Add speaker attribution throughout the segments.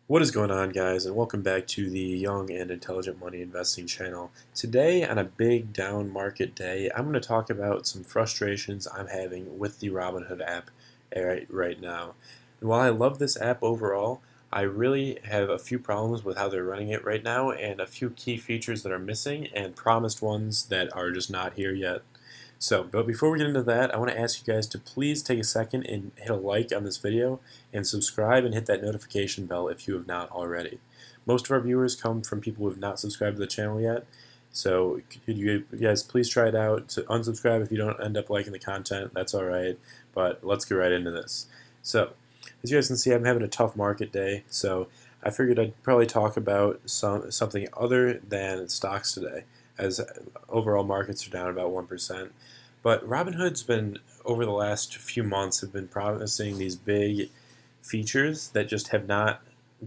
Speaker 1: What is going on, guys, and welcome back to the Young and Intelligent Money Investing channel. Today, on a big down market day, I'm going to talk about some frustrations I'm having with the Robinhood app right now. And while I love this app overall, I really have a few problems with how they're running it right now and a few key features that are missing and promised ones that are just not here yet. But before we get into that, I want to ask you guys to please take a second and hit a like on this video and subscribe and hit that notification bell if you have not already. Most of our viewers come from people who have not subscribed to the channel yet, so could you guys please try it out. To unsubscribe if you don't end up liking the content, that's alright, but let's get right into this. So, as you guys can see, I'm having a tough market day, so I figured I'd probably talk about something other than stocks today, as overall markets are down about 1%. But Robinhood's been, over the last few months, have been promising these big features that just have not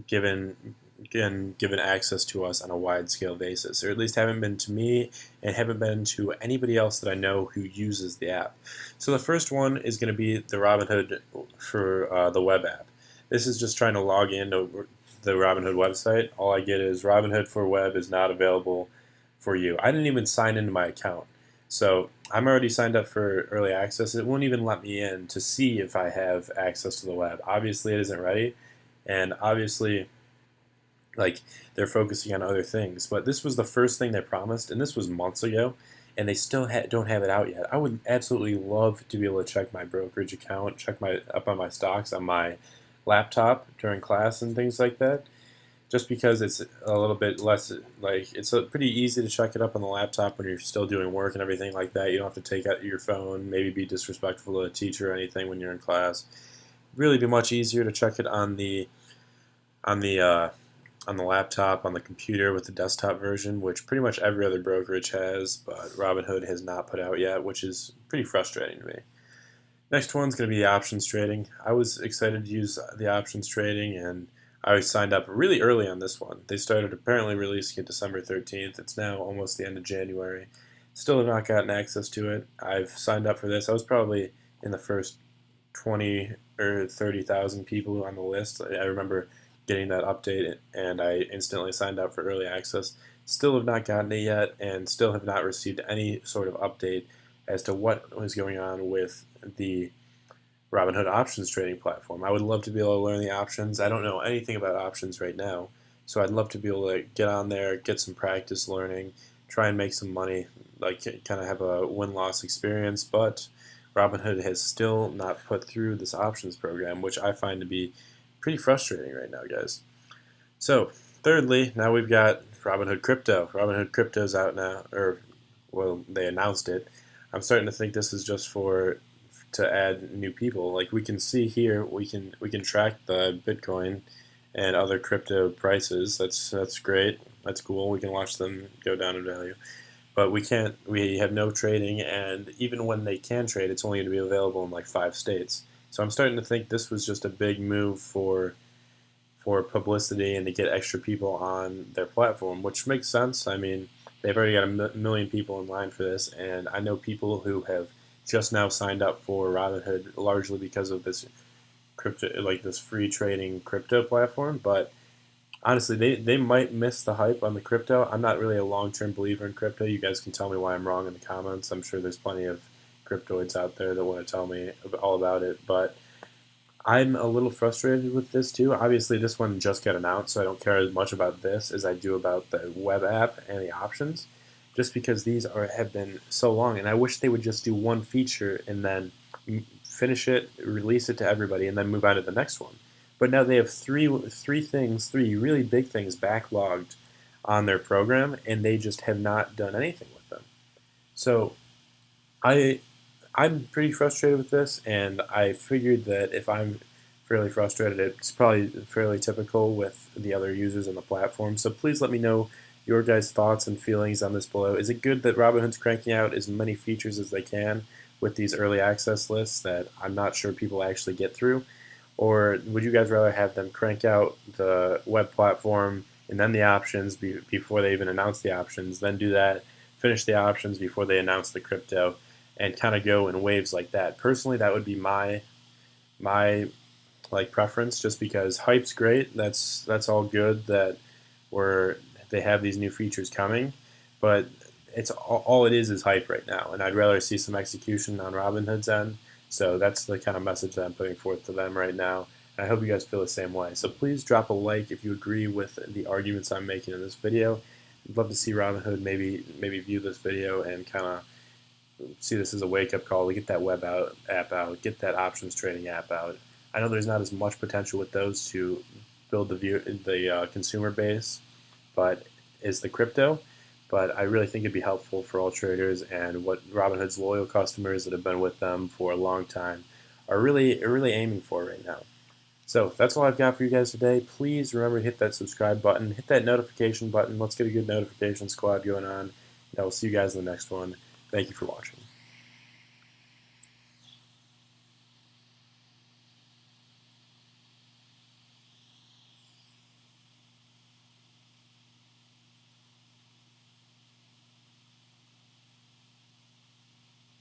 Speaker 1: given given access to us on a wide scale basis, or at least haven't been to me and haven't been to anybody else that I know who uses the app. So the first one is going to be the Robinhood for the web app. This is just trying to log into the Robinhood website. All I get is Robinhood for web is not available for you. I didn't even sign into my account. So I'm already signed up for early access. It won't even let me in to see if I have access to the web. Obviously, it isn't ready, and obviously, like, they're focusing on other things. But this was the first thing they promised, and this was months ago, and they still don't have it out yet. I would absolutely love to be able to check my brokerage account, check my up on my stocks on my laptop during class and things like that, just because it's a little bit less, like, it's pretty easy to check it up on the laptop when you're still doing work and everything like that. You don't have to take out your phone, maybe be disrespectful to a teacher or anything when you're in class. Really be much easier to check it on on the uh, the laptop, on the computer with the desktop version, which pretty much every other brokerage has, but Robinhood has not put out yet, which is pretty frustrating to me. Next one's going to be the options trading. I was excited to use the options trading, and I signed up really early on this one. They started apparently releasing it December 13th. It's now almost the end of January. Still have not gotten access to it. I've signed up for this. I was probably in the first 20 or 30,000 people on the list. I remember getting that update, and I instantly signed up for early access. Still have not gotten it yet, and still have not received any sort of update as to what was going on with the Robinhood options trading platform. I would love to be able to learn the options. I don't know anything about options right now, so I'd love to be able to get on there, get some practice learning, try and make some money, like kind of have a win-loss experience. But Robinhood has still not put through this options program, which I find to be pretty frustrating right now, guys. So, thirdly, now we've got Robinhood Crypto. Robinhood Crypto's out now, or, well, they announced it. I'm starting to think this is just for to add new people. Like, we can see here, we can track the Bitcoin and other crypto prices. That's great. That's cool. We can watch them go down in value. But we can't. We have no trading, and even when they can trade, it's only going to be available in like 5 states. So I'm starting to think this was just a big move for publicity and to get extra people on their platform, which makes sense. I mean, they've already got a million people in line for this, and I know people who have just now signed up for Robinhood largely because of this crypto, like this free trading crypto platform. But honestly, they might miss the hype on the crypto. I'm not really a long-term believer in crypto. You guys can tell me why I'm wrong in the comments. I'm sure there's plenty of cryptoids out there that want to tell me all about it, but I'm a little frustrated with this too. Obviously, this one just got announced, so I don't care as much about this as I do about the web app and the options, just because these have been so long. And I wish they would just do one feature and then finish it, release it to everybody, and then move on to the next one. But now they have three really big things backlogged on their program, and they just have not done anything with them. So I I'm pretty frustrated with this, and I figured that if I'm fairly frustrated, it's probably fairly typical with the other users on the platform. So please let me know your guys' thoughts and feelings on this below. Is it good that Robinhood's cranking out as many features as they can with these early access lists that I'm not sure people actually get through? Or would you guys rather have them crank out the web platform and then the options before they even announce the options, then do that, finish the options before they announce the crypto, and kind of go in waves like that? Personally, that would be my like preference, just because hype's great. That's all good that we're they have these new features coming, but it's all it is hype right now, and I'd rather see some execution on Robinhood's end. So that's the kind of message that I'm putting forth to them right now. And I hope you guys feel the same way. So please drop a like if you agree with the arguments I'm making in this video. I'd love to see Robinhood maybe view this video and kind of see this as a wake-up call to get that app out, get that options trading app out. I know there's not as much potential with those to build the consumer base, but is the crypto. But I really think it'd be helpful for all traders, and what Robinhood's loyal customers that have been with them for a long time are really aiming for right now. So that's all I've got for you guys today. Please remember to hit that subscribe button, hit that notification button. Let's get a good notification squad going on. And I will see you guys in the next one. Thank you for watching.